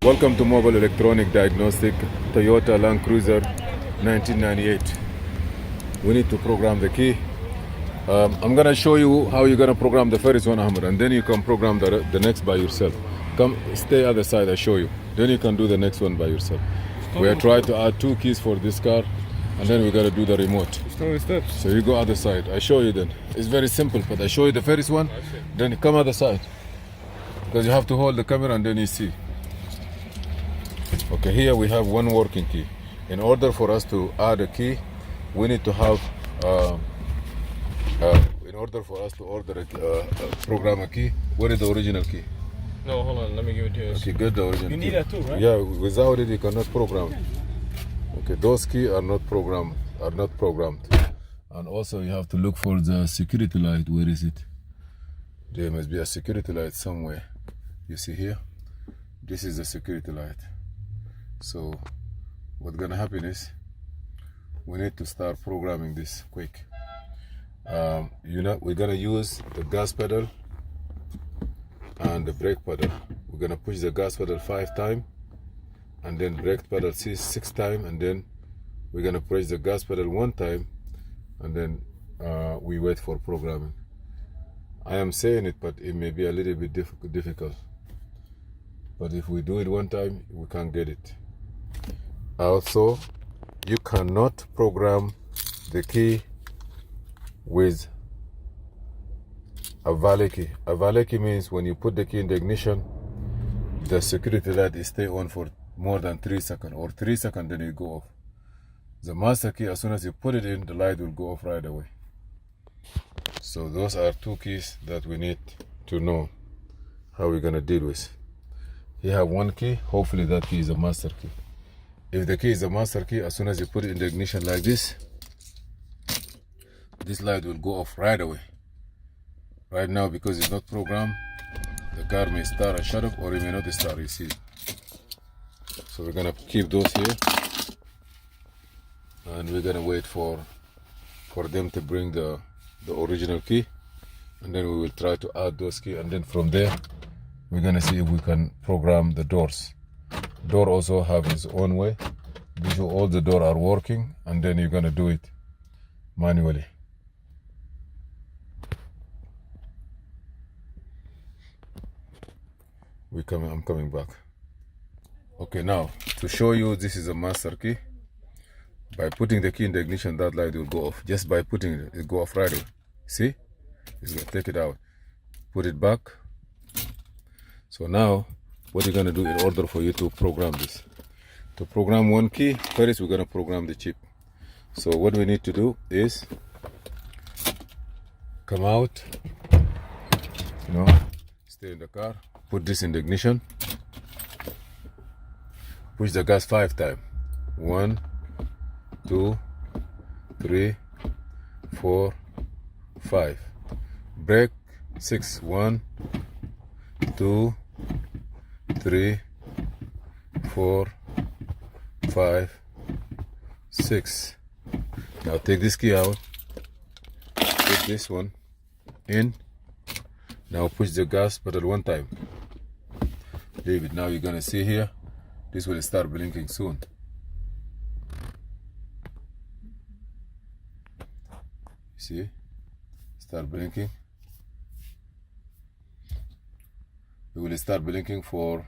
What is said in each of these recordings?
Welcome to Mobile Electronic Diagnostic Toyota Land Cruiser 1998. We need to program the key. I'm gonna show you how you're gonna program the first one, Ahmed, and then you can program the next by yourself. Come, stay other side, I show you. Then you can do the next one by yourself. We are trying to add 2 keys for this car, and then we gotta do the remote. So you go other side, I show you then. It's very simple, but I show you the first one, then come other side. Because you have to hold the camera and then you see. Okay, here we have one working key. In order for us to add a key, we need to have, in order for us to order program a key, what is the original key? No, hold on, let me give it to you. Okay, get the original You need key. that too, right? Yeah, without it you cannot program it. Okay, those keys are not programmed. And also you have to look for the security light. Where is it? There must be a security light somewhere. You see here? This is the security light. So what's gonna happen is we need to start programming this quick. We're gonna use the gas pedal and the brake pedal. We're gonna push the gas pedal 5 times and then brake pedal 6 times, and then we're gonna push the gas pedal 1 time, and then we wait for programming. I am saying it, but it may be a little bit difficult. But if we do it 1 time, we can get it. Also, you cannot program the key with a valet key. A valet key means when you put the key in the ignition, the security light is stay on for more than 3 seconds, or 3 seconds, then it go off. The master key, as soon as you put it in, the light will go off right away. So those are 2 keys that we need to know how we're gonna deal with. You have 1 key, hopefully that key is a master key. If the key is a master key, as soon as you put it in the ignition like this light will go off right away. Right now, because it's not programmed, the car may start and shut off, or it may not start, you see. So we're gonna keep those here, and we're gonna wait for them to bring the original key, and then we will try to add those keys, and then from there we're gonna see if we can program the doors. Door also have its own way. Be sure all the doors are working, and then you're gonna do it manually. I'm coming back. Okay, now to show you, this is a master key. By putting the key in the ignition, that light will go off. Just by putting it, it go off right away. See? It's gonna take it out. Put it back. So now, what you're gonna do in order for you to program this? To program 1 key, first we're gonna program the chip. So what we need to do is come out, stay in the car, put this in the ignition, push the gas 5 times. 1, 2, 3, 4, 5. Brake 6. 1, 2, 3, 4, 5, 6. Now take this key out, put this one in. Now push the gas pedal 1 time. Leave it. Now you're gonna see here, this will start blinking soon. See? Start blinking. It will start blinking for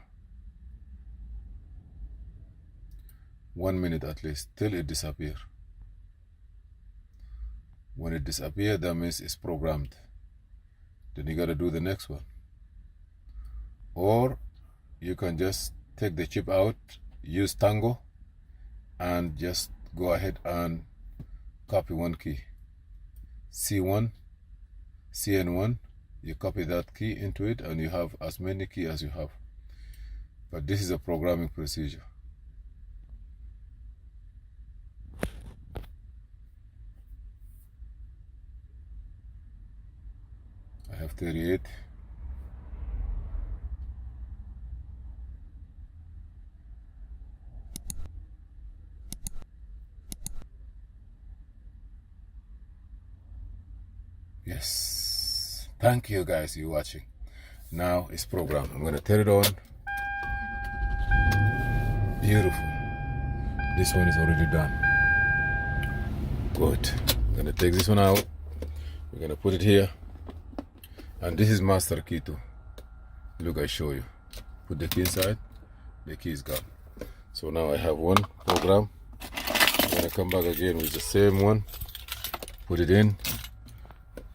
1 minute at least, till it disappears. When it disappears, that means it's programmed. Then you gotta do the next one. Or you can just take the chip out, use Tango, and just go ahead and copy 1 key. C1, CN1, you copy that key into it, and you have as many keys as you have. But this is a programming procedure. I have 38. Yes. Thank you guys, you watching. Now it's programmed. I'm gonna turn it on. This one is already done. Good. I'm gonna take this one out. We're gonna put it here. And this is master key too. Look, I show you. Put the key inside, the key is gone. So now I have one program. I'm gonna come back again with the same one. Put it in.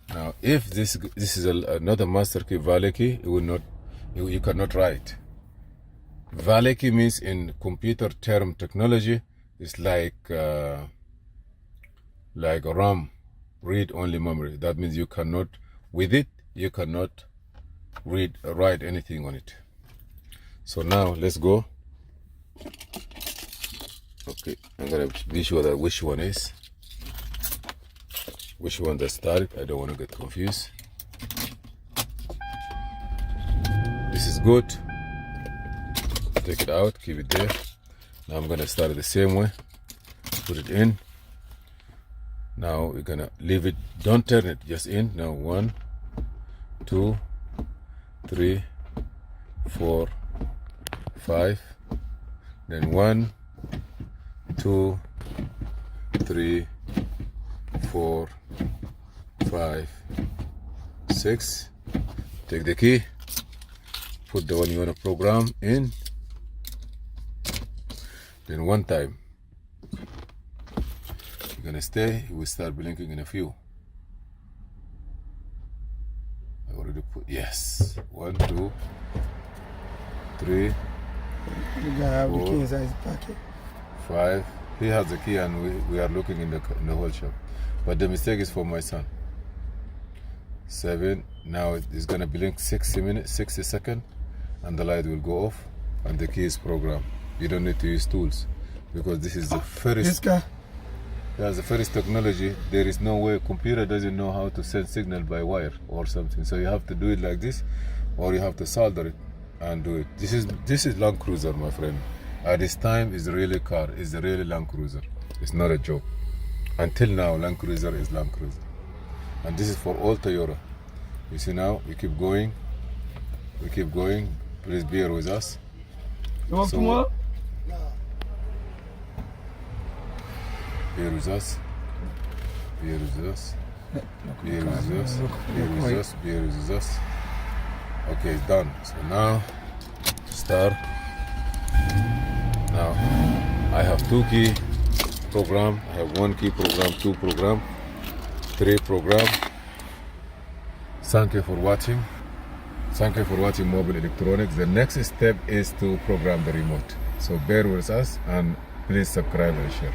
Now, if this is another master key, valet key, it will not. You cannot write. Valet key means in computer term technology, it's like RAM, read only memory. That means you cannot, with it, you cannot write anything on it. So now let's go. Okay, I'm gonna be sure that which one is. Which one that started? I don't want to get confused. This is good. Take it out, keep it there. Now I'm gonna start it the same way. Put it in. Now we're gonna leave it. Don't turn it, just in. Now 1, 2, 3, 4, 5. Then 1, 2, 3, 4, 5, 6. Take the key. Put the one you want to program in. Then one time. You're gonna stay. It will start blinking in a few. I already put yes. 1, 2, 3. You gotta have the key inside his pocket. 5. He has the key, and we are looking in the whole shop. But the mistake is for my son. 7. Now it's gonna blink 60 seconds, and the light will go off, and the key is programmed. You don't need to use tools, because this is the first. This guy. That's the first technology. There is no way computer doesn't know how to send signal by wire or something. So you have to do it like this, or you have to solder it and do it. This is Land Cruiser, my friend. At this time, is really car. It's a really Land Cruiser. It's not a joke. Until now, Land Cruiser is Land Cruiser. And this is for all Toyota. You see now, we keep going. We keep going. Please bear with us. You want So- some more? Bear with us. Bear with us. Bear with us. Bear with us. Bear with us. Okay, it's done. So now, start. Now, I have 2 key program. I have 1 key program, 2 program, 3 program. Thank you for watching. Thank you for watching Mobile Electronics. The next step is to program the remote. So bear with us, and please subscribe and share.